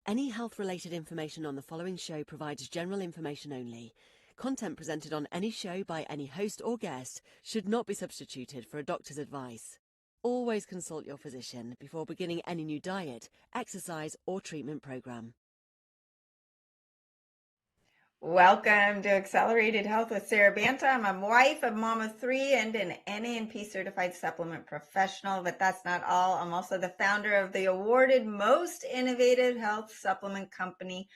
Any health-related information on the following show provides general information only. Content presented on any show by any host or guest should not be substituted for a doctor's advice. Always consult your physician before beginning any new diet, exercise, or treatment program. Welcome to Accelerated Health with Sara Banta. I'm a wife, a mom of three, and an NANP certified supplement professional. But that's not all. I'm also the founder of the awarded most innovative health supplement company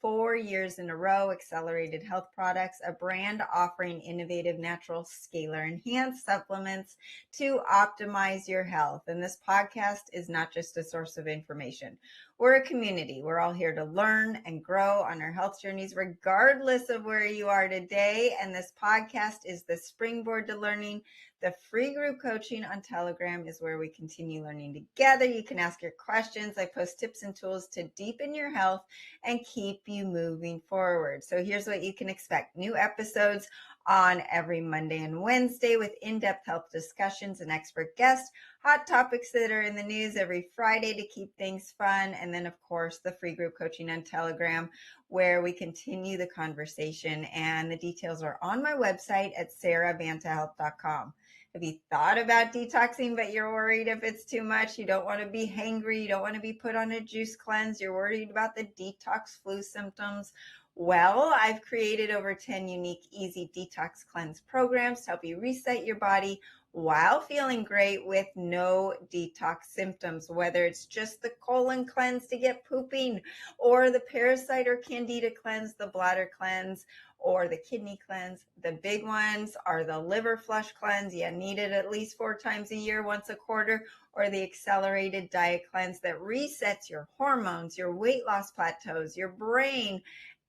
4 years in a row, Accelerated Health Products, a brand offering innovative natural scalar enhanced supplements to optimize your health. And this podcast is not just a source of information. We're a community. We're all here to learn and grow on our health journeys, regardless of where you are today. And this podcast is the springboard to learning. The free group coaching on Telegram is where we continue learning together. You can ask your questions. I post tips and tools to deepen your health and keep you moving forward. So here's what you can expect. New episodes on every Monday and Wednesday with in-depth health discussions and expert guests, hot topics that are in the news every Friday to keep things fun. And then, of course, the free group coaching on Telegram, where we continue the conversation. And the details are on my website at SaraBantaHealth.com. Have you thought about detoxing, but you're worried if it's too much? You don't want to be hangry. You don't want to be put on a juice cleanse. You're worried about the detox flu symptoms. Well, I've created over 10 unique, easy detox cleanse programs to help you reset your body while feeling great with no detox symptoms, whether it's just the colon cleanse to get pooping, or the parasite or candida cleanse, the bladder cleanse, or the kidney cleanse. The big ones are the liver flush cleanse. You need it at least 4 times a year, once a quarter, or the accelerated diet cleanse that resets your hormones, your weight loss plateaus, your brain,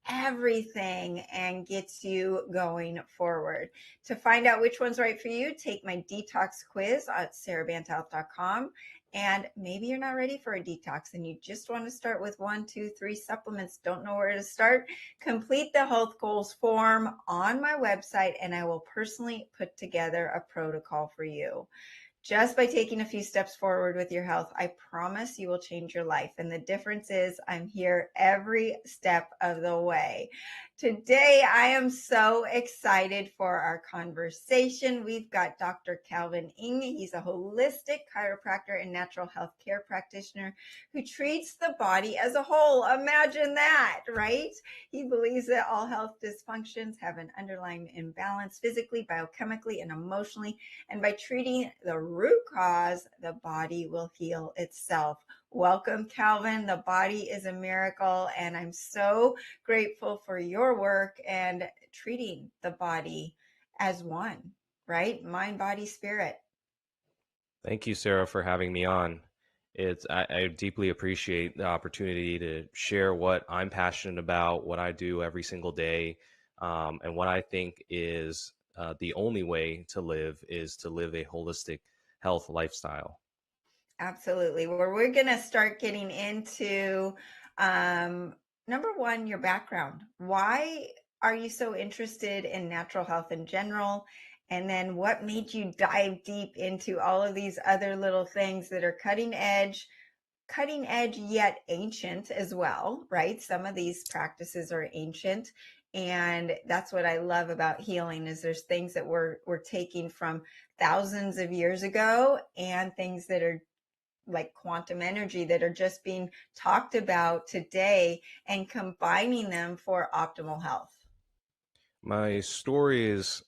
everything, and gets you going forward. To find out which one's right for you, take my detox quiz at SaraBantaHealth.com. And maybe you're not ready for a detox and you just want to start with 1, 2, 3 supplements, don't know where to start. Complete the health goals form on my website and I will personally put together a protocol for you. Just by taking a few steps forward with your health, I promise you will change your life. And the difference is I'm here every step of the way. Today, I am so excited for our conversation. We've got Dr. Calvin Ng. He's a holistic chiropractor and natural health care practitioner who treats the body as a whole. Imagine that, right? He believes that all health dysfunctions have an underlying imbalance physically, biochemically, and emotionally. And by treating the root cause, the body will heal itself. Welcome, Calvin. The body is a miracle, and I'm so grateful for your work and treating the body as one, right? Mind, body, spirit. Thank you, Sara, for having me on. I deeply appreciate the opportunity to share what I'm passionate about, what I do every single day, and what I think is the only way to live is to live a holistic health lifestyle. Absolutely. Well, we're going to start getting into number one, your background. Why are you so interested in natural health in general? And then what made you dive deep into all of these other little things that are cutting edge yet ancient as well, right? Some of these practices are ancient. And that's what I love about healing is there's things that we're taking from thousands of years ago and things that are like quantum energy that are just being talked about today and combining them for optimal health. My story is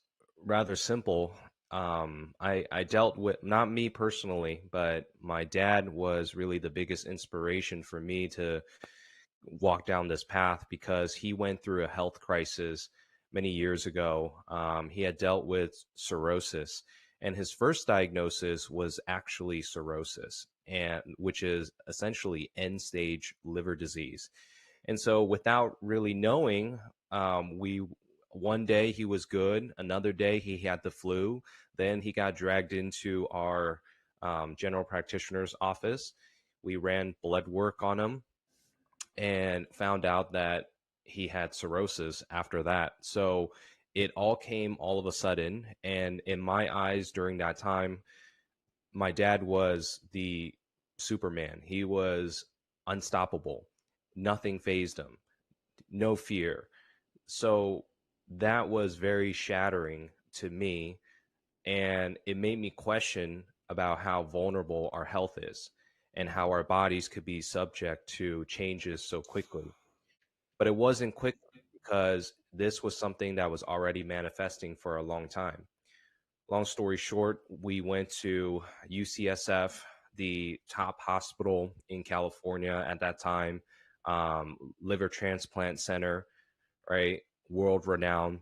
rather simple. I dealt with, not me personally, but my dad was really the biggest inspiration for me to walk down this path because he went through a health crisis many years ago. He had dealt with cirrhosis, and his first diagnosis was actually cirrhosis, and which is essentially end-stage liver disease. And so, without really knowing, we one day he was good, another day he had the flu. Then he got dragged into our general practitioner's office. We ran blood work on him and found out that he had cirrhosis after that. So it all came all of a sudden. And in my eyes during that time, my dad was the Superman. He was unstoppable. nothing fazed him, no fear. So that was very shattering to me, and it made me question about how vulnerable our health is and how our bodies could be subject to changes so quickly. But it wasn't quick because this was something that was already manifesting for a long time. Long story short, we went to UCSF, the top hospital in California at that time, liver transplant center, right? World renowned.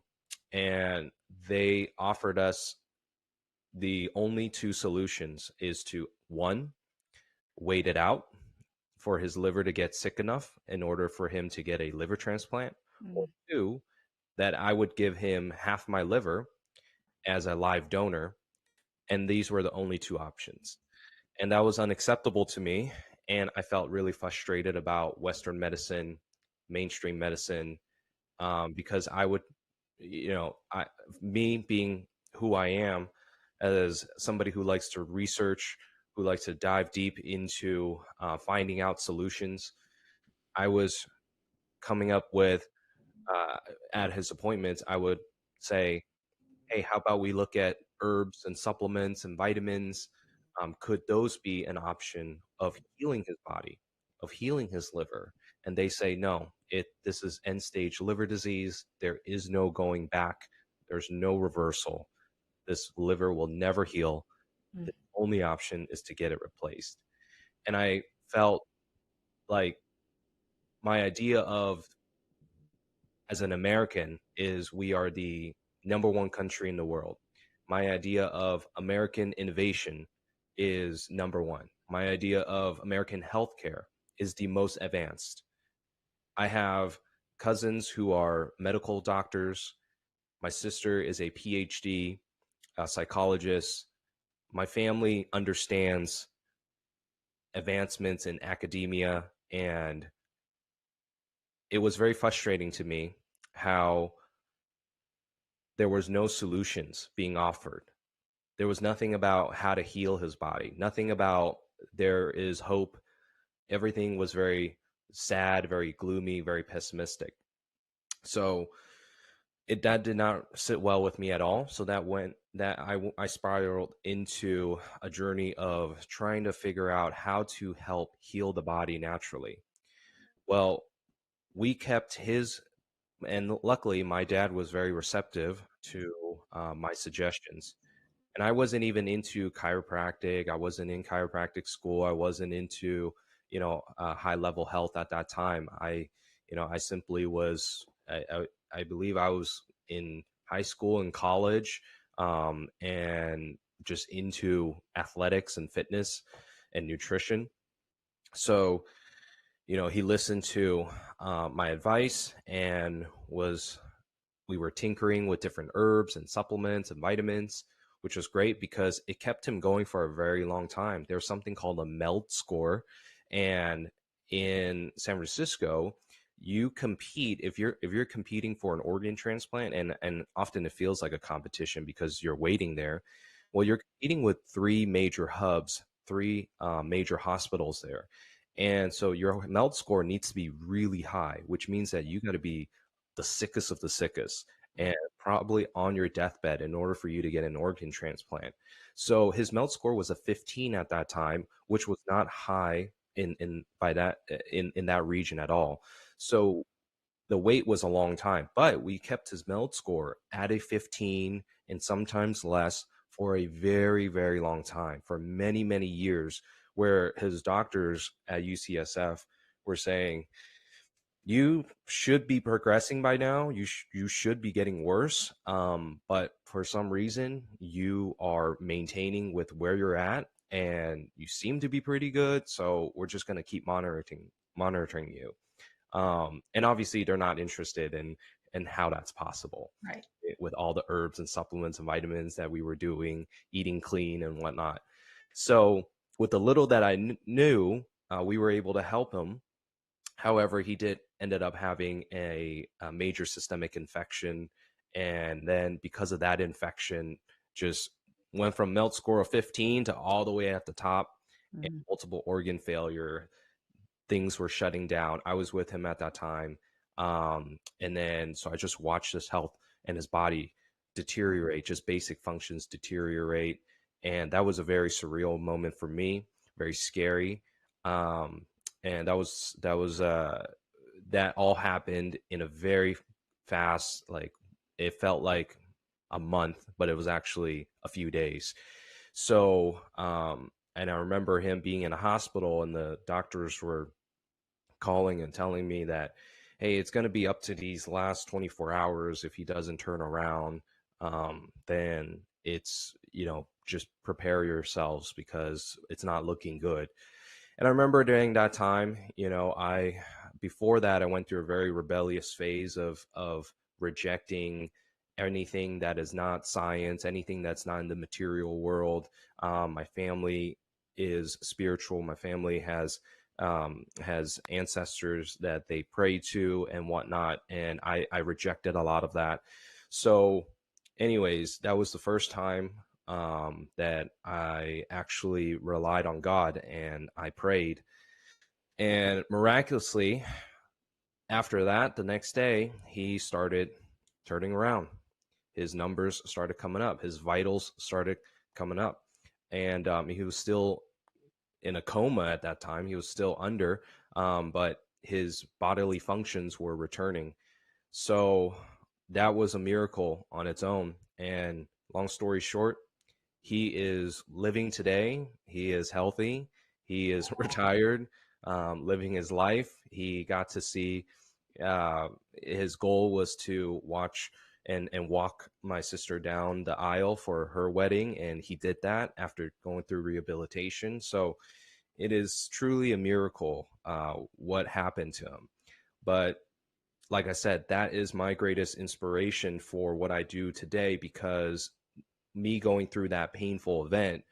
And they offered us the only two solutions is to one, wait it out for his liver to get sick enough in order for him to get a liver transplant, or two, that I would give him half my liver as a live donor. And these were the only two options. And that was unacceptable to me. And I felt really frustrated about Western medicine, mainstream medicine, because I would, me being who I am, as somebody who likes to research, who likes to dive deep into finding out solutions, I was coming up with, at his appointments, I would say, hey, how about we look at herbs and supplements and vitamins? Could those be an option of healing his body, of healing his liver? And they say, no, this is end stage liver disease. There is no going back. There's no reversal. This liver will never heal. The only option is to get it replaced. And I felt like my idea of, as an American, is we are the number one country in the world. My idea of American innovation is number one. My idea of American healthcare is the most advanced. I have cousins who are medical doctors. My sister is a PhD, a psychologist. My family understands advancements in academia, and it was very frustrating to me how there was no solutions being offered. There was nothing about how to heal his body, nothing about there is hope. Everything was very sad, very gloomy, very pessimistic. So that did not sit well with me at all. So I spiraled into a journey of trying to figure out how to help heal the body naturally. Well, we kept his, and luckily my dad was very receptive to my suggestions. And I wasn't even into chiropractic. I wasn't in chiropractic school. I wasn't into, high level health at that time. I simply was, I believe I was in high school and college, and just into athletics and fitness and nutrition. So, he listened to my advice and we were tinkering with different herbs and supplements and vitamins, which was great because it kept him going for a very long time. There's something called a MELD score. And in San Francisco, you compete if you're competing for an organ transplant, and often it feels like a competition because you're waiting there. Well, you're competing with three major hubs, three major hospitals there. And so your MELD score needs to be really high, which means that you got to be the sickest of the sickest and probably on your deathbed in order for you to get an organ transplant. So his MELD score was a 15 at that time, which was not high in that region at all. So the wait was a long time, but we kept his MELD score at a 15 and sometimes less for a very, very long time, for many, many years, where his doctors at UCSF were saying, you should be progressing by now. You should be getting worse. But for some reason, you are maintaining with where you're at, and you seem to be pretty good. So we're just going to keep monitoring you. And obviously, they're not interested in how that's possible, Right. with all the herbs and supplements and vitamins that we were doing, eating clean and whatnot. So with the little that I knew, we were able to help him. However, he ended up having a major systemic infection, and then because of that infection, just went from MELD score of 15 to all the way at the top, and multiple organ failure. things were shutting down. I was with him at that time. And then, so I just watched his health and his body deteriorate, just basic functions deteriorate. And that was a very surreal moment for me, very scary. And that all happened in a very fast, like it felt like a month, but it was actually a few days. So, and I remember him being in a hospital and the doctors were calling and telling me that, hey, it's going to be up to these last 24 hours. If he doesn't turn around, then it's, just prepare yourselves because it's not looking good. And I remember during that time, before that, I went through a very rebellious phase of rejecting anything that is not science, anything that's not in the material world. My family is spiritual. My family has ancestors that they pray to and whatnot, and I rejected a lot of that. So, anyways, that was the first time that I actually relied on God and I prayed. And miraculously, after that, the next day, he started turning around. His numbers started coming up. His vitals started coming up. And he was still in a coma at that time. He was still under, but his bodily functions were returning. So that was a miracle on its own. And long story short, he is living today. He is healthy. He is retired, living his life. He got to see, his goal was to watch and walk my sister down the aisle for her wedding. And he did that after going through rehabilitation. So it is truly a miracle what happened to him. But like I said, that is my greatest inspiration for what I do today, because me going through that painful event,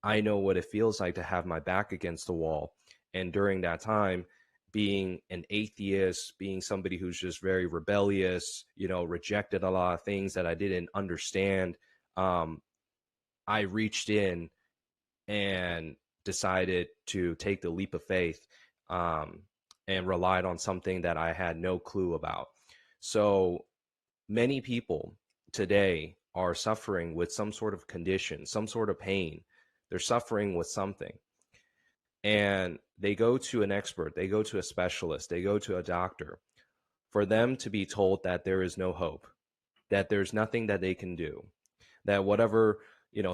I know what it feels like to have my back against the wall. And during that time, being an atheist, being somebody who's just very rebellious, rejected a lot of things that I didn't understand, I reached in and decided to take the leap of faith, and relied on something that I had no clue about. So many people today are suffering with some sort of condition, some sort of pain. They're suffering with something. And they go to an expert, they go to a specialist, they go to a doctor for them to be told that there is no hope, that there's nothing that they can do, that whatever,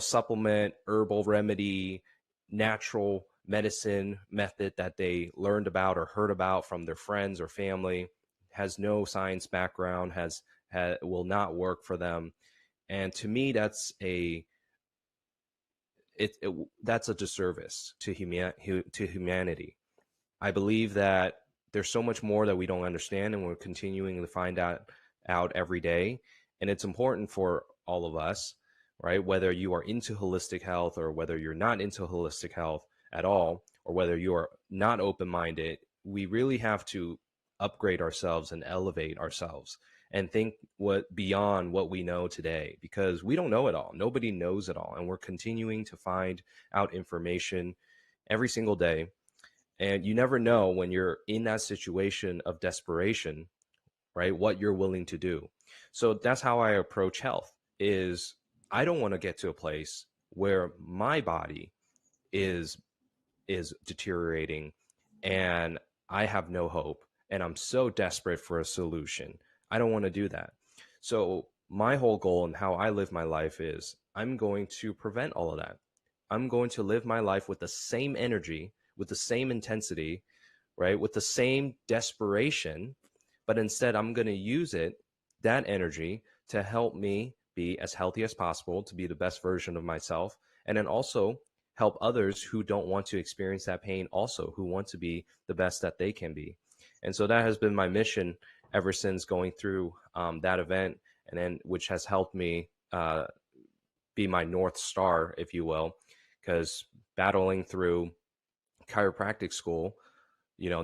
supplement, herbal remedy, natural medicine method that they learned about or heard about from their friends or family has no science background, will not work for them. And to me, that's that's a disservice to humanity. I believe that there's so much more that we don't understand, and we're continuing to find out every day. And it's important for all of us, right? Whether you are into holistic health or whether you're not into holistic health at all, or whether you are not open-minded, we really have to upgrade ourselves and elevate ourselves and think beyond what we know today, because we don't know it all. Nobody knows it all. And we're continuing to find out information every single day. And you never know when you're in that situation of desperation, right, what you're willing to do. So that's how I approach health. Is I don't want to get to a place where my body is deteriorating and I have no hope and I'm so desperate for a solution. I don't want to do that. So my whole goal and how I live my life is I'm going to prevent all of that. I'm going to live my life with the same energy, with the same intensity, right? With the same desperation, but instead I'm going to use that energy to help me be as healthy as possible, to be the best version of myself, and then also help others who don't want to experience that pain, also who want to be the best that they can be. And so that has been my mission ever since going through that event, and then which has helped me be my North Star, if you will, because battling through chiropractic school,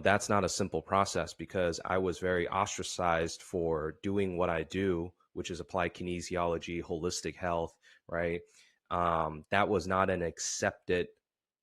that's not a simple process, because I was very ostracized for doing what I do, which is apply kinesiology, holistic health, right? That was not an accepted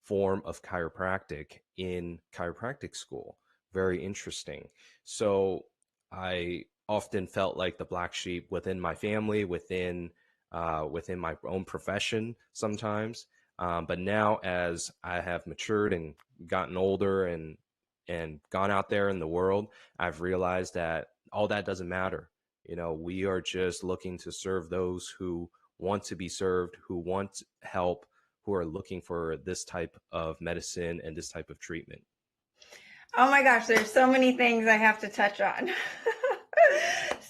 form of chiropractic in chiropractic school. Very interesting. So I often felt like the black sheep within my family, within my own profession sometimes. But now, as I have matured and gotten older and gone out there in the world, I've realized that all that doesn't matter. We are just looking to serve those who want to be served, who want help, who are looking for this type of medicine and this type of treatment. Oh my gosh, there's so many things I have to touch on.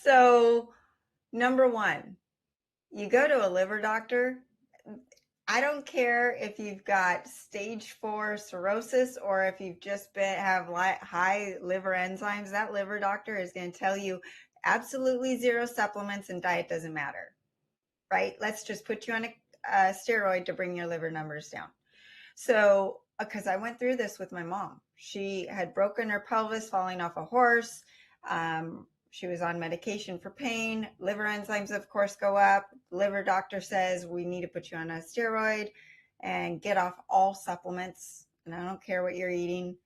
So, number one, you go to a liver doctor. I don't care if you've got stage 4 cirrhosis or if you've just have high liver enzymes. That liver doctor is going to tell you absolutely zero supplements and diet doesn't matter, right? Let's just put you on a steroid to bring your liver numbers down. So, because I went through this with my mom. She had broken her pelvis falling off a horse. She was on medication for pain. Liver enzymes, of course, go up. Liver doctor says, we need to put you on a steroid and get off all supplements. And I don't care what you're eating.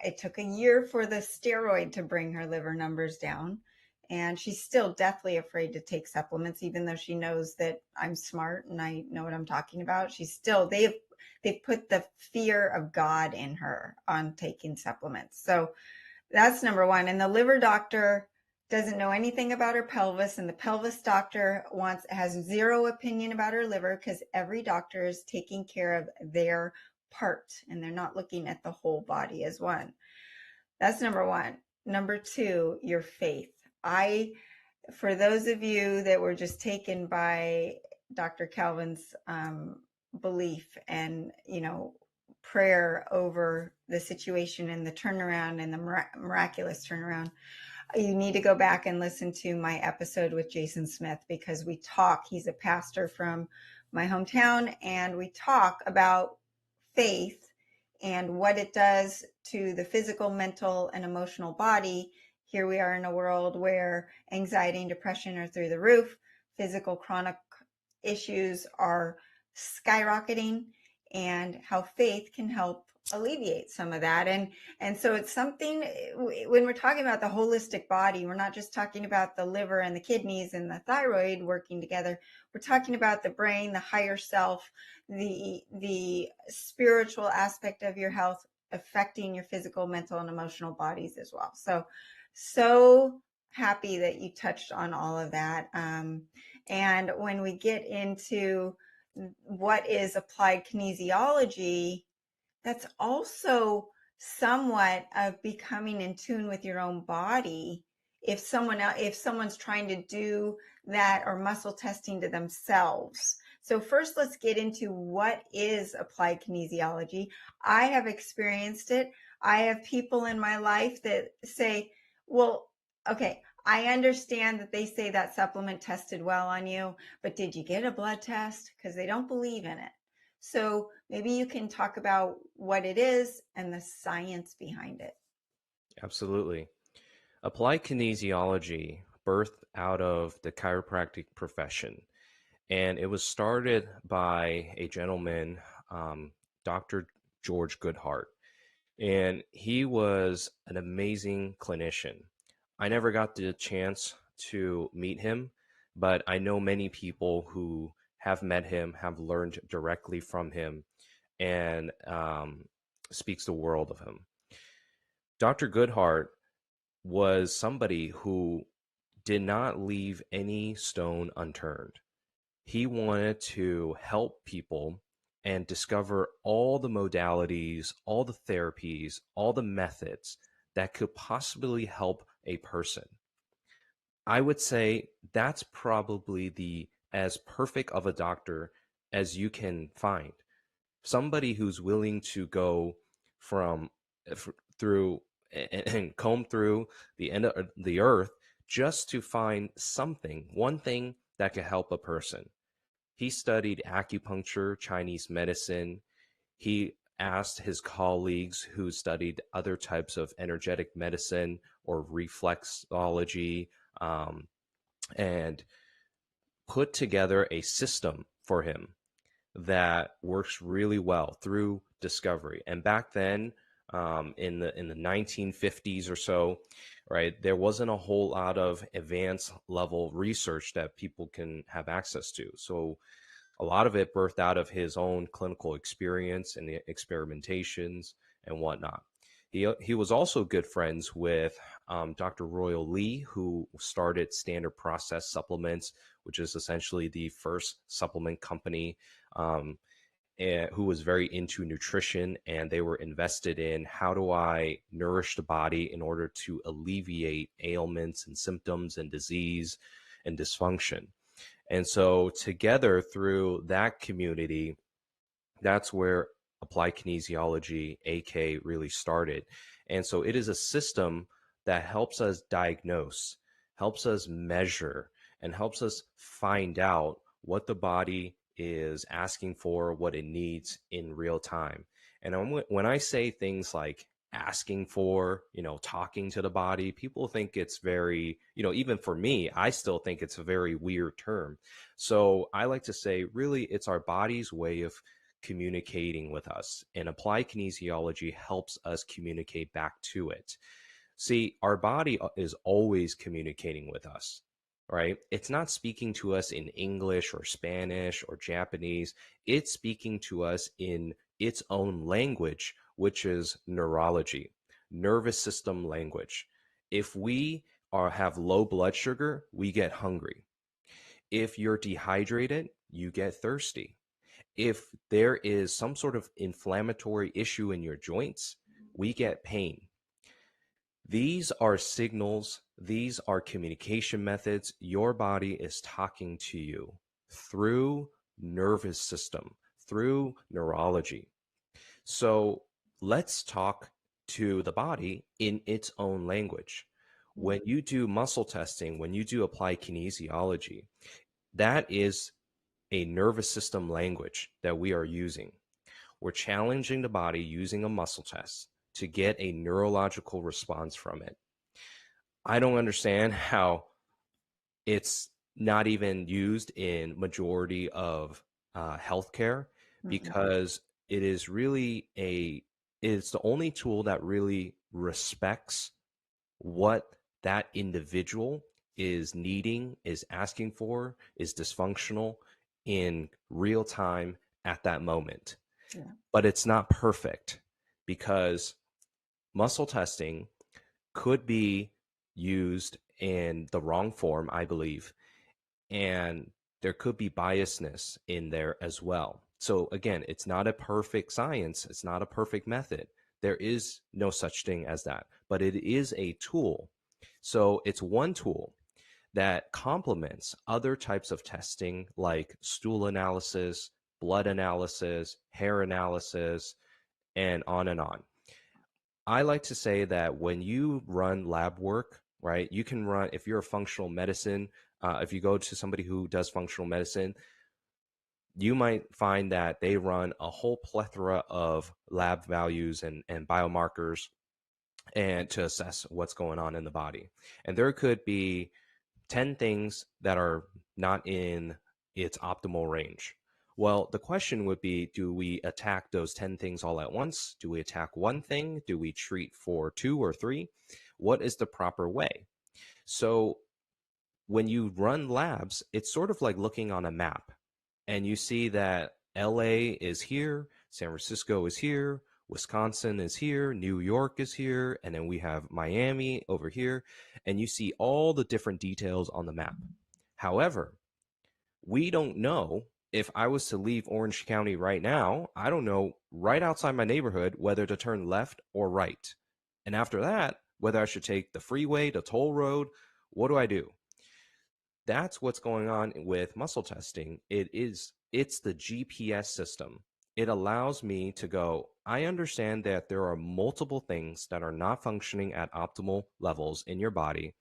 It took a year for the steroid to bring her liver numbers down. And she's still deathly afraid to take supplements, even though she knows that I'm smart and I know what I'm talking about. She's still, they've put the fear of God in her on taking supplements. So that's number one. And the liver doctor doesn't know anything about her pelvis, and the pelvis doctor has zero opinion about her liver because every doctor is taking care of their part and they're not looking at the whole body as one. That's number one. Number two, your faith. For those of you that were just taken by Dr. Calvin's belief and, prayer over the situation and the turnaround and the miraculous turnaround, you need to go back and listen to my episode with Jason Smith, because he's a pastor from my hometown, and we talk about faith and what it does to the physical, mental, and emotional body. Here we are in a world where anxiety and depression are through the roof. Physical chronic issues are skyrocketing, and how faith can help alleviate some of that. And so it's something, when we're talking about the holistic body, we're not just talking about the liver and the kidneys and the thyroid working together. We're talking about the brain, the higher self, the spiritual aspect of your health affecting your physical, mental, and emotional bodies as well. So happy that you touched on all of that. And when we get into what is applied kinesiology, that's also somewhat of becoming in tune with your own body. If someone's trying to do that, or muscle testing to themselves. So first, let's get into what is applied kinesiology. I have experienced it. I have people in my life that say, well, okay, I understand that they say that supplement tested well on you, but did you get a blood test? Because they don't believe in it. So maybe you can talk about what it is and the science behind it. Absolutely. Applied kinesiology birthed out of the chiropractic profession, and it was started by a gentleman, Dr. George Goodhart, and he was an amazing clinician. I never got the chance to meet him, but I know many people who have met him, have learned directly from him, and speaks the world of him. Dr. Goodhart was somebody who did not leave any stone unturned. He wanted to help people and discover all the modalities, all the therapies, all the methods that could possibly help a person. I would say that's probably as perfect of a doctor as you can find. Somebody who's willing to go through and comb through the end of the earth just to find one thing that could help a person. He studied acupuncture, Chinese medicine. He asked his colleagues who studied other types of energetic medicine or reflexology, and put together a system for him that works really well through discovery. And back then, in the 1950s or so, right, there wasn't a whole lot of advanced level research that people can have access to. So a lot of it birthed out of his own clinical experience and the experimentations and whatnot. He was also good friends with Dr. Royal Lee, who started Standard Process Supplements, which is essentially the first supplement company, who was very into nutrition, and they were invested in how do I nourish the body in order to alleviate ailments and symptoms and disease and dysfunction. And so together through that community, that's where applied kinesiology, AK, really started. And so it is a system that helps us diagnose, helps us measure, and helps us find out what the body is asking for, what it needs in real time. And when I say things like asking for, talking to the body, people think it's very, even for me, I still think it's a very weird term. So I like to say, really, it's our body's way of communicating with us, and applied kinesiology helps us communicate back to it. See, our body is always communicating with us, right? It's not speaking to us in English or Spanish or Japanese. It's speaking to us in its own language, which is neurology, nervous system language. If we have low blood sugar, we get hungry. If you're dehydrated, you get thirsty. If there is some sort of inflammatory issue in your joints, we get pain. These are signals, these are communication methods. Your body is talking to you through nervous system, through neurology. So let's talk to the body in its own language. When you do muscle testing, when you do applied kinesiology, that is a nervous system language that we are using. We're challenging the body using a muscle test to get a neurological response from it. I don't understand how it's not even used in majority of healthcare, because it is really it's the only tool that really respects what that individual is needing, is asking for, is dysfunctional in real time at that moment. Yeah. But it's not perfect, because muscle testing could be used in the wrong form, I believe, and there could be biasness in there as well. So again, it's not a perfect science. It's not a perfect method. There is no such thing as that, but it is a tool. So it's one tool that complements other types of testing like stool analysis, blood analysis, hair analysis, and on and on. I like to say that when you run lab work, right, you can run, if you're a functional medicine, if you go to somebody who does functional medicine, you might find that they run a whole plethora of lab values and biomarkers and to assess what's going on in the body. And there could be 10 things that are not in its optimal range. Well, the question would be, do we attack those 10 things all at once? Do we attack one thing? Do we treat for 2 or 3? What is the proper way? So when you run labs, it's sort of like looking on a map, and you see that LA is here, San Francisco is here, Wisconsin is here, New York is here, and then we have Miami over here, and you see all the different details on the map. However, we don't know, if I was to leave Orange County right now, I don't know right outside my neighborhood whether to turn left or right. And after that, whether I should take the freeway, the toll road, what do I do? That's what's going on with muscle testing. It's the GPS system. It allows me to go, I understand that there are multiple things that are not functioning at optimal levels in your body,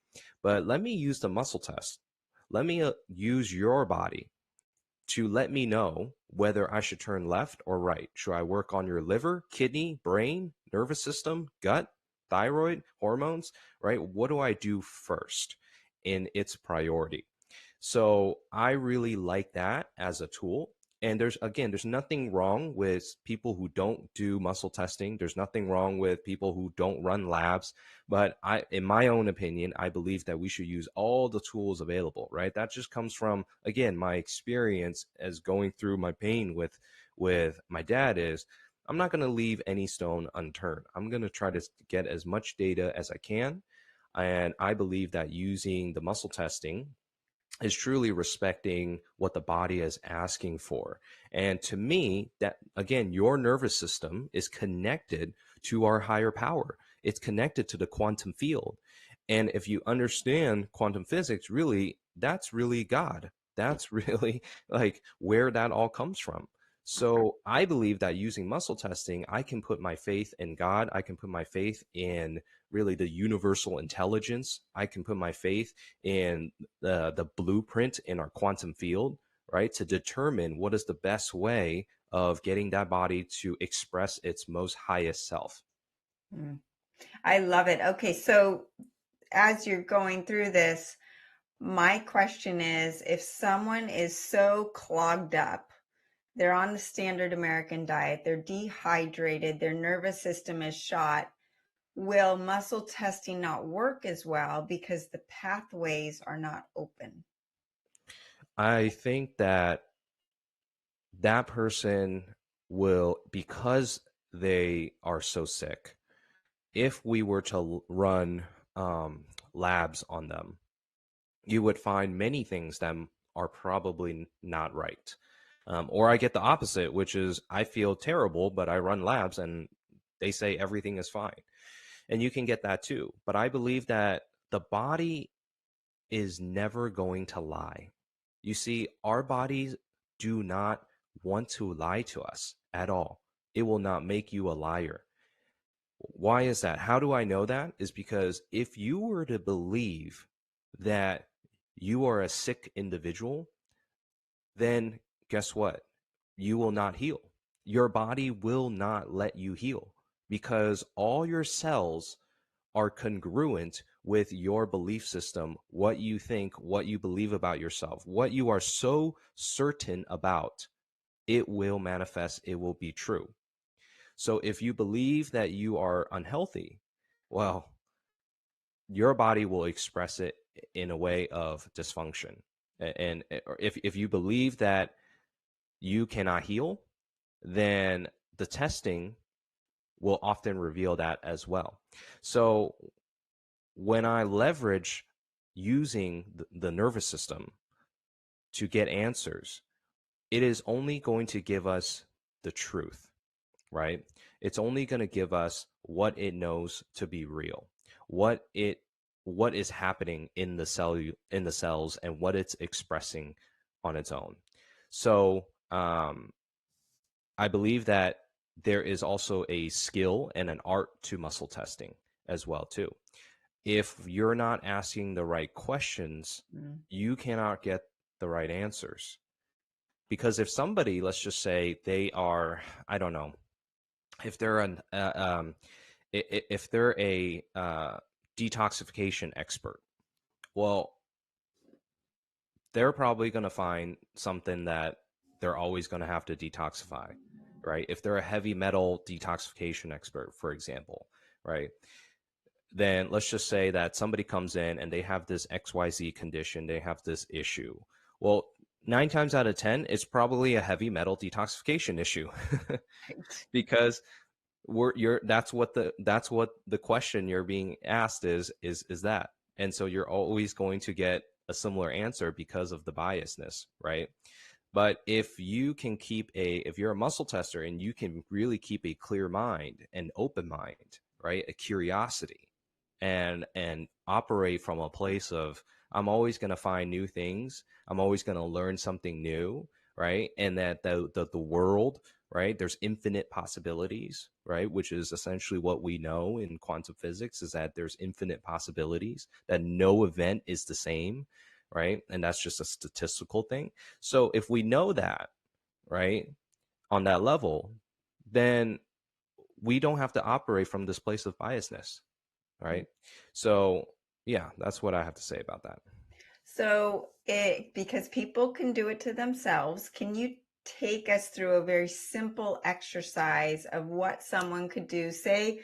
but let me use the muscle test. Let me use your body to let me know whether I should turn left or right. Should I work on your liver, kidney, brain, nervous system, gut, thyroid, hormones, right? What do I do first in its priority? So I really like that as a tool. And there's nothing wrong with people who don't do muscle testing. There's nothing wrong with people who don't run labs. But in my own opinion, I believe that we should use all the tools available, right? That just comes from, again, my experience as going through my pain with my dad is I'm not going to leave any stone unturned. I'm going to try to get as much data as I can. And I believe that using the muscle testing is truly respecting what the body is asking for. And to me, that again, your nervous system is connected to our higher power. It's connected to the quantum field. And if you understand quantum physics, really, that's really God. That's really like where that all comes from. So I believe that using muscle testing, I can put my faith in God. I can put my faith in really the universal intelligence. I can put my faith in the blueprint in our quantum field, right, to determine what is the best way of getting that body to express its most highest self. I love it. Okay, so as you're going through this, my question is, if someone is so clogged up, they're on the standard American diet, they're dehydrated, their nervous system is shot, will muscle testing not work as well because the pathways are not open? I think that that person will, because they are so sick, if we were to run labs on them, you would find many things that are probably not right. Or I get the opposite, which is I feel terrible, but I run labs and they say everything is fine. And you can get that too. But I believe that the body is never going to lie. You see, our bodies do not want to lie to us at all. It will not make you a liar. Why is that? How do I know that? Is because if you were to believe that you are a sick individual, then guess what? You will not heal. Your body will not let you heal because all your cells are congruent with your belief system, what you think, what you believe about yourself, what you are so certain about. It will manifest, it will be true. So if you believe that you are unhealthy, well, your body will express it in a way of dysfunction. And if you believe that you cannot heal, then the testing will often reveal that as well. So when I leverage using the nervous system to get answers, it is only going to give us the truth, right? It's only going to give us what it knows to be real, what is happening in the cells and what it's expressing on its own. So I believe that there is also a skill and an art to muscle testing as well too. If you're not asking the right questions, you cannot get the right answers. Because if somebody, let's just say they are, I don't know, if they're if they're a detoxification expert, well, they're probably going to find something that they're always going to have to detoxify, right? If they're a heavy metal detoxification expert, for example, right? Then let's just say that somebody comes in and they have this XYZ condition, they have this issue. Well, 9 times out of 10, it's probably a heavy metal detoxification issue because that's what the question you're being asked is that. And so you're always going to get a similar answer because of the biasness, right? But if you're a muscle tester and you can really keep a clear mind, an open mind, right? A curiosity and operate from a place of, I'm always going to find new things. I'm always going to learn something new, right? And that the world, right? There's infinite possibilities, right? Which is essentially what we know in quantum physics, is that there's infinite possibilities, that no event is the same, right? And that's just a statistical thing. So if we know that, right, on that level, then we don't have to operate from this place of biasness, right? So yeah, that's what I have to say about that. So because people can do it to themselves, can you take us through a very simple exercise of what someone could do? Say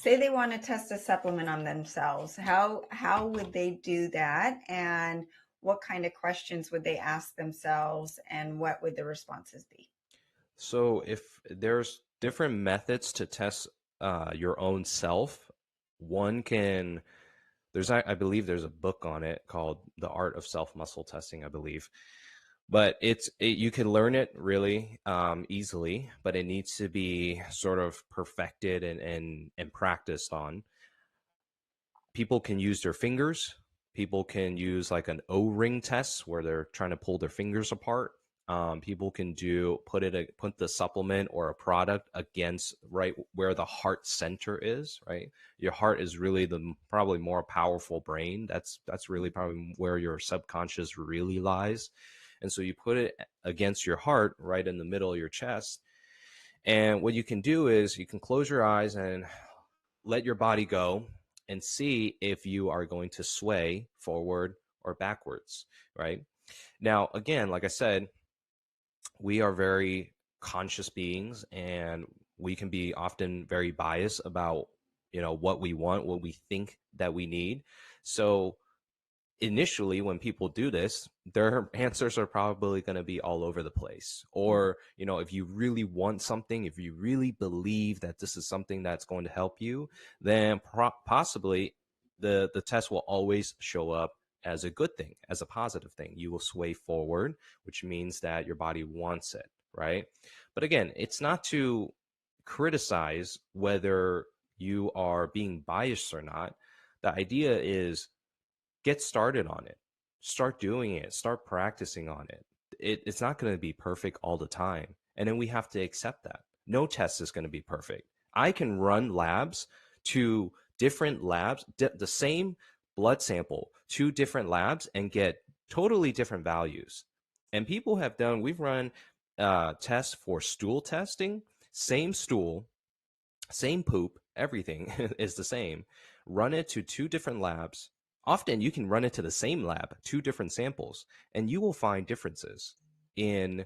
they want to test a supplement on themselves. How would they do that? And what kind of questions would they ask themselves? And what would the responses be? So if there's different methods to test your own self, one can, I believe there's a book on it called The Art of Self Muscle Testing, I believe. But you can learn it really easily, but it needs to be sort of perfected and practiced on. People can use their fingers. People can use like an O-ring test where they're trying to pull their fingers apart. People can put the supplement or a product against right where the heart center is. Right, your heart is really the probably more powerful brain. That's really probably where your subconscious really lies. And so you put it against your heart, right in the middle of your chest. And what you can do is you can close your eyes and let your body go and see if you are going to sway forward or backwards, right? Now, again, like I said, we are very conscious beings and we can be often very biased about, what we want, what we think that we need. So initially when people do this, their answers are probably going to be all over the place. Or, if you really want something, if you really believe that this is something that's going to help you, then possibly the test will always show up as a good thing, as a positive thing. You will sway forward, which means that your body wants it, right? But again, it's not to criticize whether you are being biased or not. The idea is get started on it. Start doing it. Start practicing on it. It's not going to be perfect all the time. And then we have to accept that. No test is going to be perfect. I can run labs to different labs, the same blood sample, to different labs and get totally different values. And we've run tests for stool testing, same stool, same poop, everything is the same. Run it to two different labs. Often you can run it to the same lab, two different samples, and you will find differences in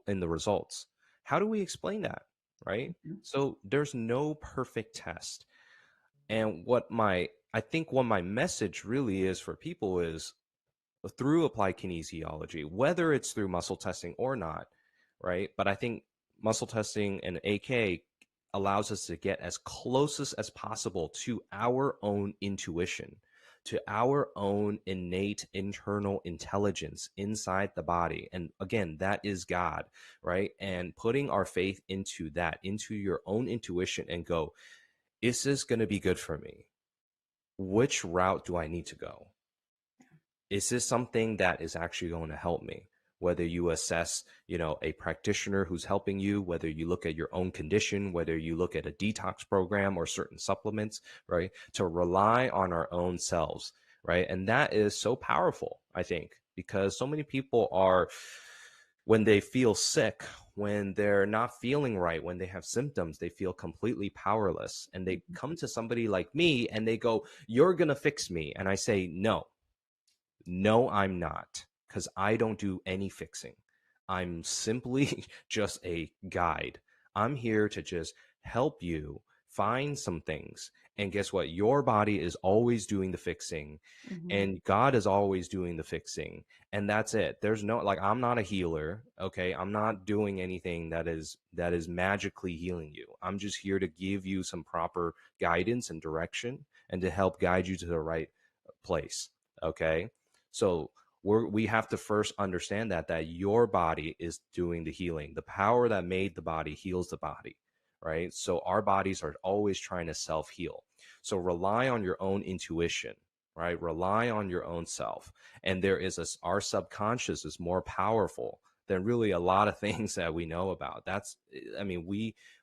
in the results. How do we explain that, right? So there's no perfect test. And I think what my message really is for people is through applied kinesiology, whether it's through muscle testing or not, right? But I think muscle testing and AK allows us to get as closest as possible to our own intuition, to our own innate internal intelligence inside the body. And again, that is God, right? And putting our faith into that, into your own intuition and go, is this going to be good for me? Which route do I need to go? Is this something that is actually going to help me? Whether you assess, a practitioner who's helping you, whether you look at your own condition, whether you look at a detox program or certain supplements, right? To rely on our own selves, right? And that is so powerful, I think, because so many people are, when they feel sick, when they're not feeling right, when they have symptoms, they feel completely powerless. And they come to somebody like me and they go, "You're going to fix me." And I say, no, I'm not, because I don't do any fixing. I'm simply just a guide. I'm here to just help you find some things. And guess what? Your body is always doing the fixing, and God is always doing the fixing. And that's it. There's no, like, I'm not a healer. Okay. I'm not doing anything that is magically healing you. I'm just here to give you some proper guidance and direction and to help guide you to the right place. Okay. So we have to first understand that your body is doing the healing. The power that made the body heals the body, right? So our bodies are always trying to self-heal. So rely on your own intuition, right? Rely on your own self. And our subconscious is more powerful than really a lot of things that we know about.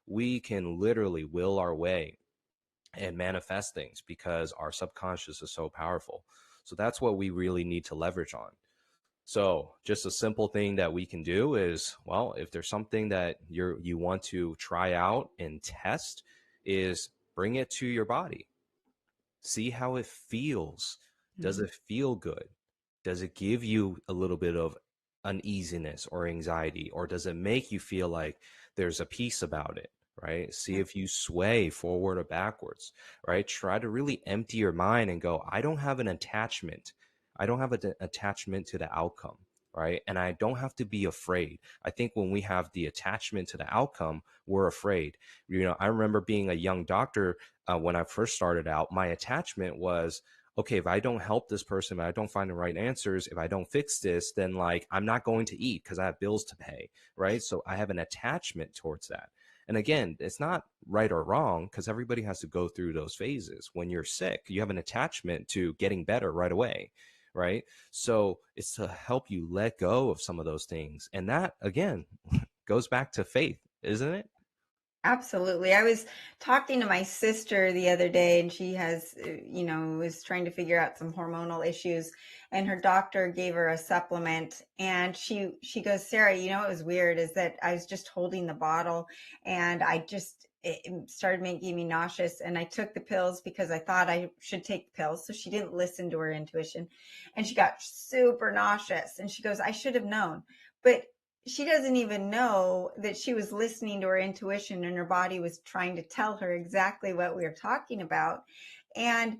We can literally will our way and manifest things because our subconscious is so powerful. So that's what we really need to leverage on. So just a simple thing that we can do is, well, if there's something that you want to try out and test, is bring it to your body. See how it feels. Does it feel good? Does it give you a little bit of uneasiness or anxiety, or does it make you feel like there's a peace about it? Right? See if you sway forward or backwards, right? Try to really empty your mind and go, I don't have an attachment. I don't have an attachment to the outcome, right? And I don't have to be afraid. I think when we have the attachment to the outcome, we're afraid. I remember being a young doctor when I first started out. My attachment was, okay, if I don't help this person, if I don't find the right answers, if I don't fix this, then like I'm not going to eat because I have bills to pay, right? So I have an attachment towards that. And again, it's not right or wrong because everybody has to go through those phases. When you're sick, you have an attachment to getting better right away, right? So it's to help you let go of some of those things. And that, again, goes back to faith, isn't it? Absolutely. I was talking to my sister the other day, and she has, was trying to figure out some hormonal issues, and her doctor gave her a supplement, and she goes, Sarah, what was weird is that I was just holding the bottle, and it started making me nauseous, and I took the pills because I thought I should take the pills. So she didn't listen to her intuition, and she got super nauseous, and she goes, I should have known. But she doesn't even know that she was listening to her intuition, and her body was trying to tell her exactly what we were talking about. And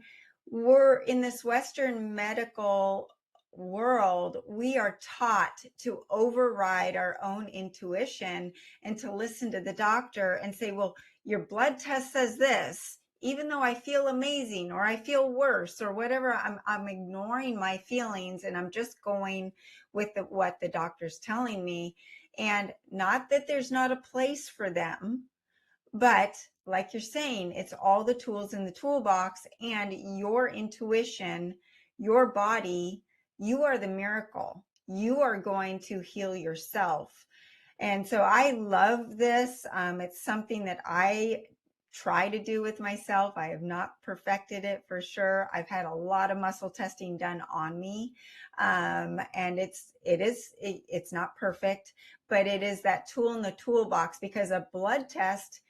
we're in this Western medical world, we are taught to override our own intuition and to listen to the doctor and say, well, your blood test says this, even though I feel amazing or I feel worse or whatever. I'm ignoring my feelings, and I'm just going with what the doctor's telling me. And not that there's not a place for them, but like you're saying, it's all the tools in the toolbox, and your intuition, your body, you are the miracle. You are going to heal yourself. And so I love this. It's something that I try to do with myself. I have not perfected it for sure. I've had a lot of muscle testing done on me. And it's not perfect, but it is that tool in the toolbox, because a blood test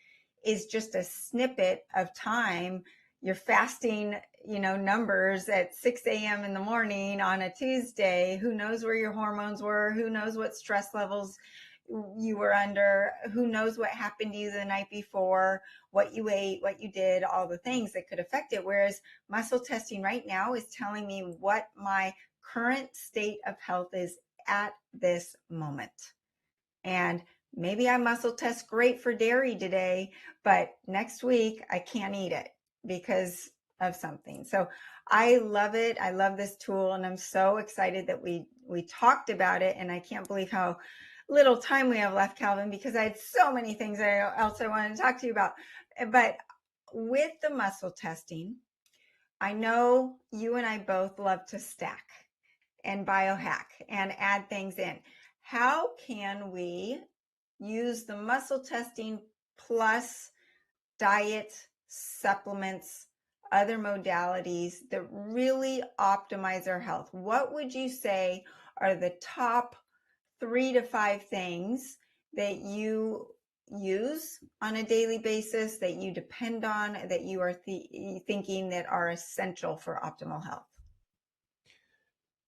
is just a snippet of time. You're fasting, numbers at 6 a.m. in the morning on a Tuesday. Who knows where your hormones were? Who knows what stress levels you were under? Who knows what happened to you the night before, what you ate, what you did, all the things that could affect it. Whereas muscle testing right now is telling me what my current state of health is at this moment. And maybe I muscle test great for dairy today, but next week I can't eat it because of something. So I love it. I love this tool, and I'm so excited that we talked about it. And I can't believe how little time we have left, Calvin, because I had so many things else I wanted to talk to you about. But with the muscle testing, I know you and I both love to stack and biohack and add things in. How can we use the muscle testing plus diet, supplements, other modalities that really optimize our health? What would you say are the top 3 to 5 things that you use on a daily basis, that you depend on, that you are thinking that are essential for optimal health?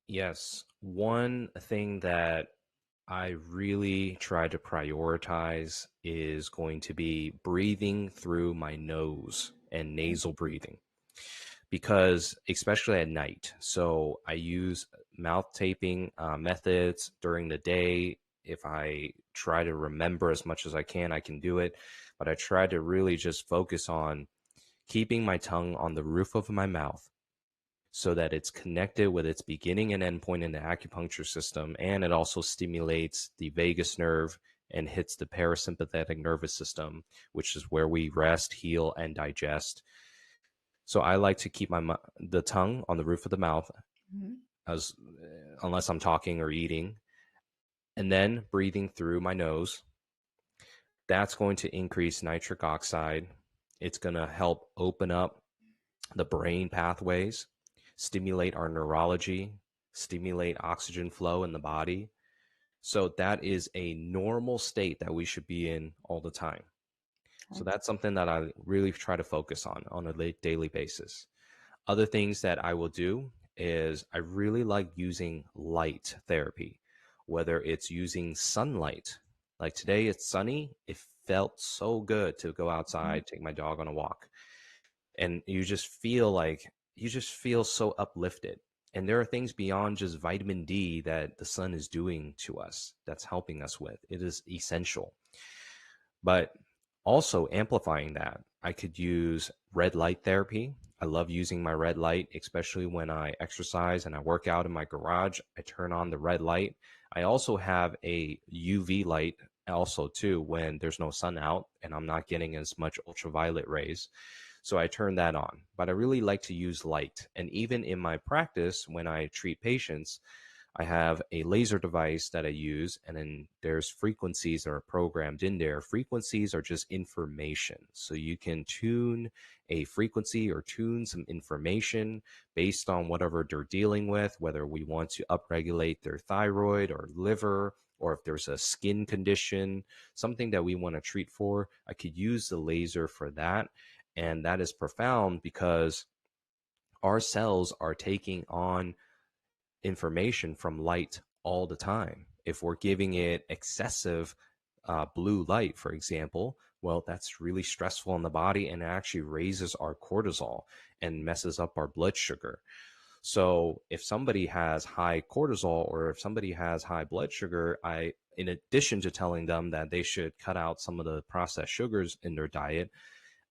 Yes. One thing that I really try to prioritize is going to be breathing through my nose and nasal breathing, because especially at night. So I use mouth taping methods during the day. If I try to remember as much as I can do it. But I try to really just focus on keeping my tongue on the roof of my mouth so that it's connected with its beginning and end point in the acupuncture system. And it also stimulates the vagus nerve and hits the parasympathetic nervous system, which is where we rest, heal, and digest. So I like to keep the tongue on the roof of the mouth, as unless I'm talking or eating, and then breathing through my nose. That's going to increase nitric oxide. It's going to help open up the brain pathways, stimulate our neurology, stimulate oxygen flow in the body. So that is a normal state that we should be in all the time. So that's something that I really try to focus on a daily basis. Other things that I will do is I really like using light therapy whether it's using sunlight. Like today it's sunny. It felt so good to go outside, take my dog on a walk. And you just feel so uplifted. And there are things beyond just vitamin D that the sun is doing to us that's helping us with. It is essential. But also amplifying that, I could use red light therapy. I love using my red light, especially when I exercise and I work out in my garage. I turn on the red light. I also have a UV light also too when there's no sun out and I'm not getting as much ultraviolet rays. So I turn that on. But I really like to use light. And even in my practice, when I treat patients, I have a laser device that I use, and then there's frequencies that are programmed in there. Frequencies are just information. So you can tune a frequency or tune some information based on whatever they're dealing with, whether we want to upregulate their thyroid or liver, or if there's a skin condition, something that we want to treat for. I could use the laser for that. And that is profound because our cells are taking on information from light all the time. If we're giving it excessive blue light, for example, well, that's really stressful on the body and it actually raises our cortisol and messes up our blood sugar. So if somebody has high cortisol or if somebody has high blood sugar, in addition to telling them that they should cut out some of the processed sugars in their diet,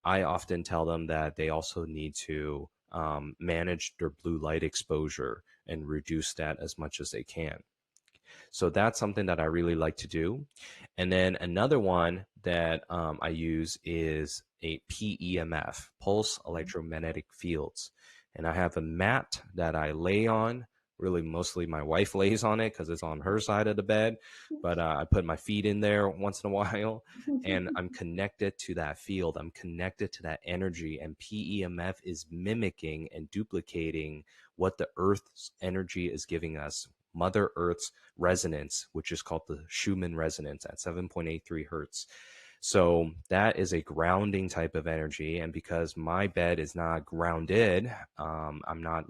I often tell them that they also need to manage their blue light exposure and reduce that as much as they can. So that's something that I really like to do. And then another one that I use is a PEMF, pulse electromagnetic fields. And I have a mat that I lay on. Really, mostly my wife lays on it because it's on her side of the bed. But I put my feet in there once in a while, and I'm connected to that field. I'm connected to that energy. And PEMF is mimicking and duplicating what the Earth's energy is giving us. Mother Earth's resonance, which is called the Schumann resonance at 7.83 hertz. So that is a grounding type of energy. And because my bed is not grounded, I'm not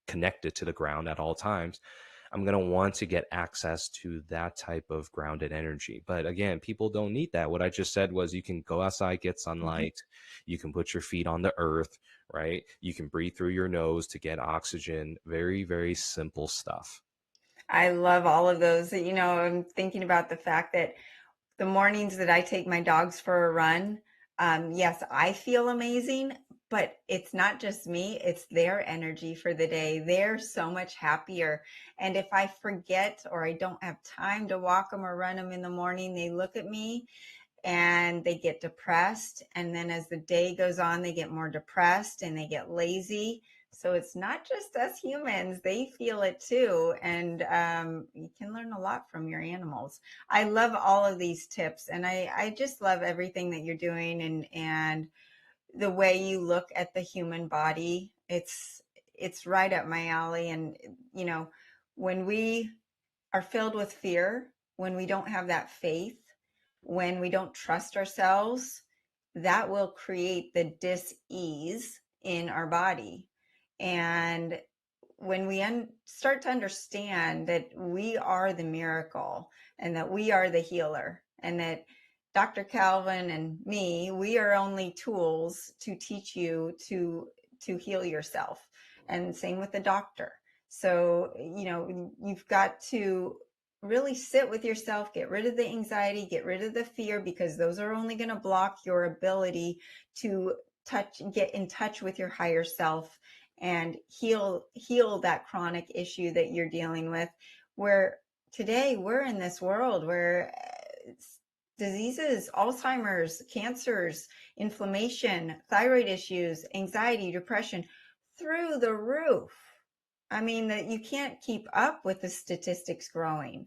connected to the ground at all times. I'm going to want to get access to that type of grounded energy. But again, people don't need that. What I just said was you can go outside, get sunlight. You can put your feet on the earth, right? You can breathe through your nose to get oxygen. Very, very simple stuff. I love all of those. I'm thinking about the fact that the mornings that I take my dogs for a run, yes, I feel amazing, but it's not just me, it's their energy for the day. They're so much happier. And if I forget or I don't have time to walk them or run them in the morning, they look at me and they get depressed. And then as the day goes on, they get more depressed and they get lazy. So it's not just us humans, they feel it too. And you can learn a lot from your animals. I love all of these tips, and I just love everything that you're doing and the way you look at the human body. It's right up my alley. And when we are filled with fear, when we don't have that faith, when we don't trust ourselves, that will create the dis-ease in our body. And when we start to understand that we are the miracle and that we are the healer, and that Dr. Calvin and me, we are only tools to teach you to heal yourself. And same with the doctor. So, you've got to really sit with yourself, get rid of the anxiety, get rid of the fear, because those are only going to block your ability to get in touch with your higher self and heal that chronic issue that you're dealing with. Where today we're in this world where diseases, Alzheimer's, cancers, inflammation, thyroid issues, anxiety, depression, through the roof. I mean, that you can't keep up with the statistics growing.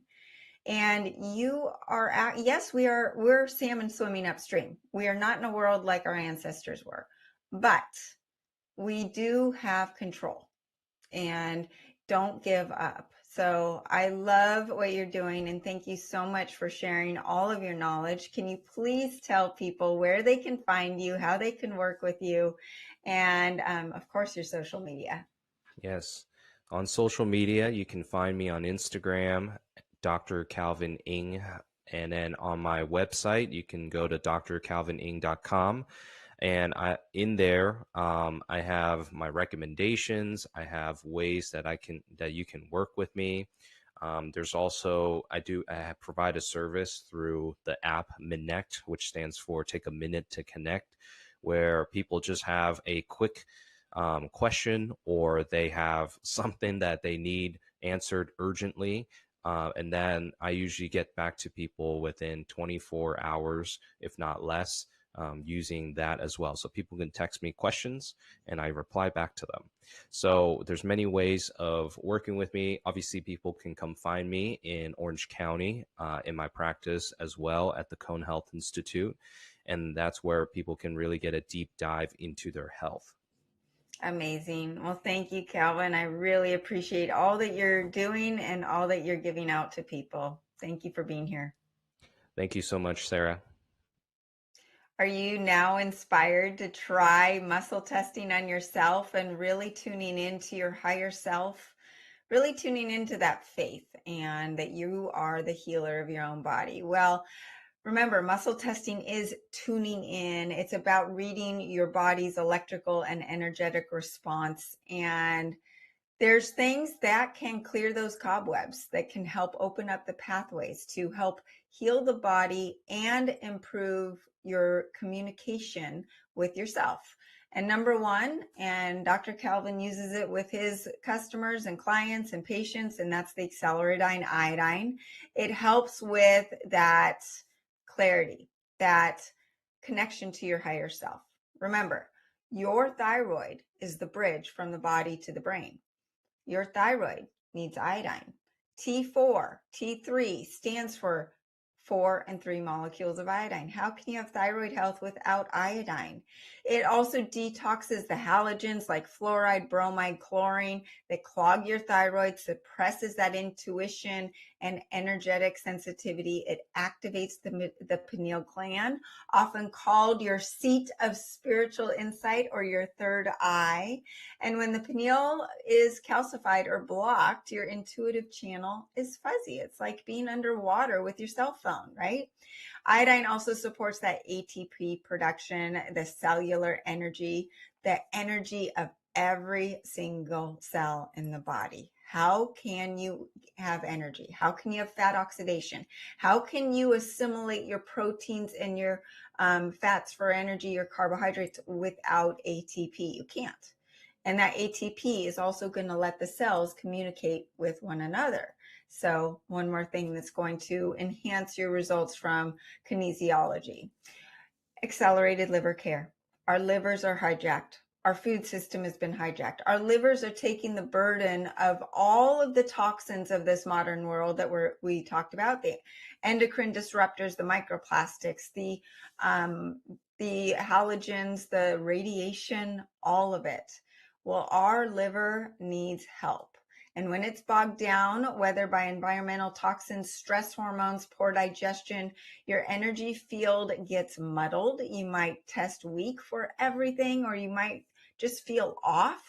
And you are yes, we're salmon swimming upstream. We are not in a world like our ancestors were, but we do have control, and don't give up. So I love what you're doing, and thank you so much for sharing all of your knowledge. Can you please tell people where they can find you, how they can work with you, and of course your social media? Yes. On social media, you can find me on Instagram, Dr. Calvin Ing, and then on my website, you can go to drcalvining.com. And in there, I have my recommendations. I have ways that you can work with me. There's also, I provide a service through the app Minect, which stands for Take a Minute to Connect, where people just have a quick question, or they have something that they need answered urgently. And then I usually get back to people within 24 hours, if not less, using that as well. So people can text me questions and I reply back to them. So there's many ways of working with me. Obviously, people can come find me in Orange County in my practice as well at the Cone Health Institute. And that's where people can really get a deep dive into their health. Amazing. Well, thank you, Calvin. I really appreciate all that you're doing and all that you're giving out to people. Thank you for being here. Thank you so much, Sarah. Are you now inspired to try muscle testing on yourself and really tuning into your higher self, really tuning into that faith and that you are the healer of your own body? Well, remember, muscle testing is tuning in. It's about reading your body's electrical and energetic response. And there's things that can clear those cobwebs, that can help open up the pathways to help heal the body and improve your communication with yourself. And number one, and Dr. Calvin uses it with his customers and clients and patients, and that's the Acceleradine iodine. It helps with that clarity, that connection to your higher self. Remember, your thyroid is the bridge from the body to the brain. Your thyroid needs iodine. T4, T3 stands for 4 and 3 molecules of iodine. How can you have thyroid health without iodine? It also detoxes the halogens like fluoride, bromide, chlorine that clog your thyroid, suppresses that intuition and energetic sensitivity. It activates the pineal gland, often called your seat of spiritual insight or your third eye. And when the pineal is calcified or blocked, your intuitive channel is fuzzy. It's like being underwater with your cell phone, right? Iodine also supports that ATP production, the cellular energy, the energy of every single cell in the body. How can you have energy? How can you have fat oxidation? How can you assimilate your proteins and your fats for energy, your carbohydrates without ATP? You can't. And that ATP is also going to let the cells communicate with one another. So one more thing that's going to enhance your results from kinesiology. Accelerated liver care. Our livers are hijacked. Our food system has been hijacked. Our livers are taking the burden of all of the toxins of this modern world that we talked about, the endocrine disruptors, the microplastics, the halogens, the radiation, all of it. Well, our liver needs help. And when it's bogged down, whether by environmental toxins, stress hormones, poor digestion, your energy field gets muddled. You might test weak for everything, or you might just feel off.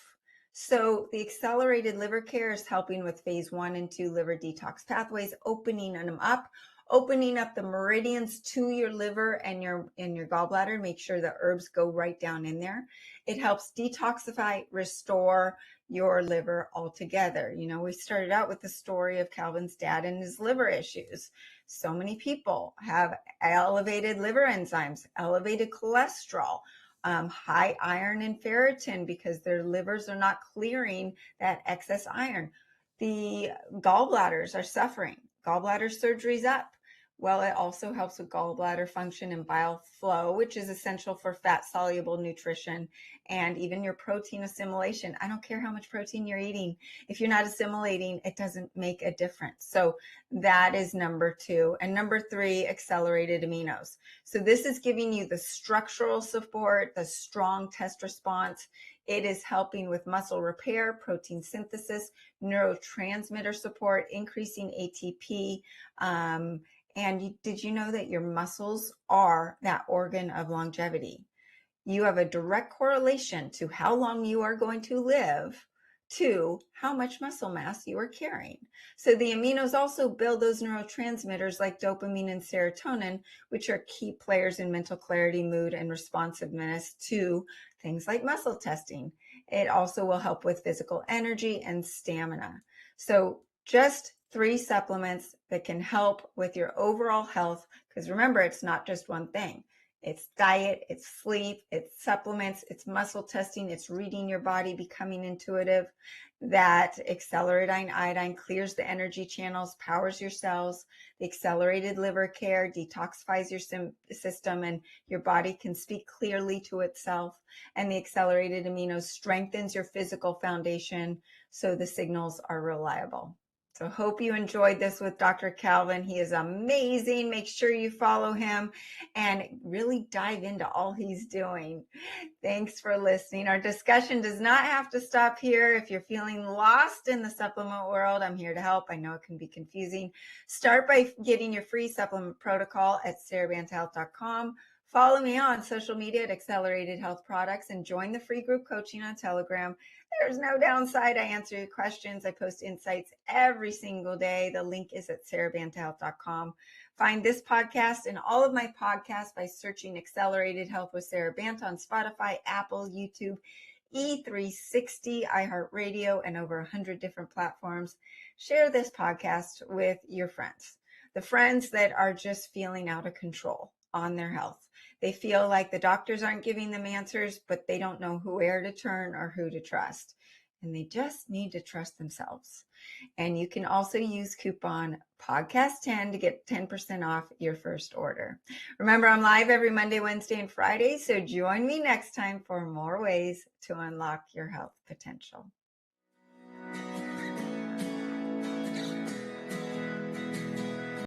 So the accelerated liver care is helping with phase 1 and 2 liver detox pathways, opening them up, opening up the meridians to your liver and your gallbladder. Make sure the herbs go right down in there. It helps detoxify, restore your liver altogether. You know, we started out with the story of Calvin's dad and his liver issues. So many people have elevated liver enzymes, elevated cholesterol, high iron and ferritin because their livers are not clearing that excess iron. The gallbladders are suffering. Gallbladder surgery's up. Well, it also helps with gallbladder function and bile flow, which is essential for fat-soluble nutrition and even your protein assimilation. I don't care how much protein you're eating. If you're not assimilating, it doesn't make a difference. So that is number 2. And number 3, accelerated aminos. So this is giving you the structural support, the strong test response. It is helping with muscle repair, protein synthesis, neurotransmitter support, increasing ATP, and did you know that your muscles are that organ of longevity? You have a direct correlation to how long you are going to live 2, how much muscle mass you are carrying. So the aminos also build those neurotransmitters like dopamine and serotonin, which are key players in mental clarity, mood, and responsiveness to things like muscle testing. It also will help with physical energy and stamina. So just 3 supplements that can help with your overall health, because remember, it's not just one thing. It's diet, it's sleep, it's supplements, it's muscle testing, it's reading your body, becoming intuitive. That accelerated iodine clears the energy channels, powers your cells. The accelerated liver care detoxifies your system, and your body can speak clearly to itself. And the accelerated aminos strengthens your physical foundation so the signals are reliable. So hope you enjoyed this with Dr. Calvin. He is amazing. Make sure you follow him and really dive into all he's doing. Thanks for listening. Our discussion does not have to stop here. If you're feeling lost in the supplement world, I'm here to help. I know it can be confusing. Start by getting your free supplement protocol at SaraBantaHealth.com. Follow me on social media at Accelerated Health Products and join the free group coaching on Telegram. There's no downside. I answer your questions. I post insights every single day. The link is at SaraBantaHealth.com. Find this podcast and all of my podcasts by searching Accelerated Health with Sara Banta on Spotify, Apple, YouTube, E360, iHeartRadio, and over 100 different platforms. Share this podcast with your friends, the friends that are just feeling out of control on their health. They feel like the doctors aren't giving them answers, but they don't know where to turn or who to trust. And they just need to trust themselves. And you can also use coupon podcast10 to get 10% off your first order. Remember, I'm live every Monday, Wednesday, and Friday. So join me next time for more ways to unlock your health potential.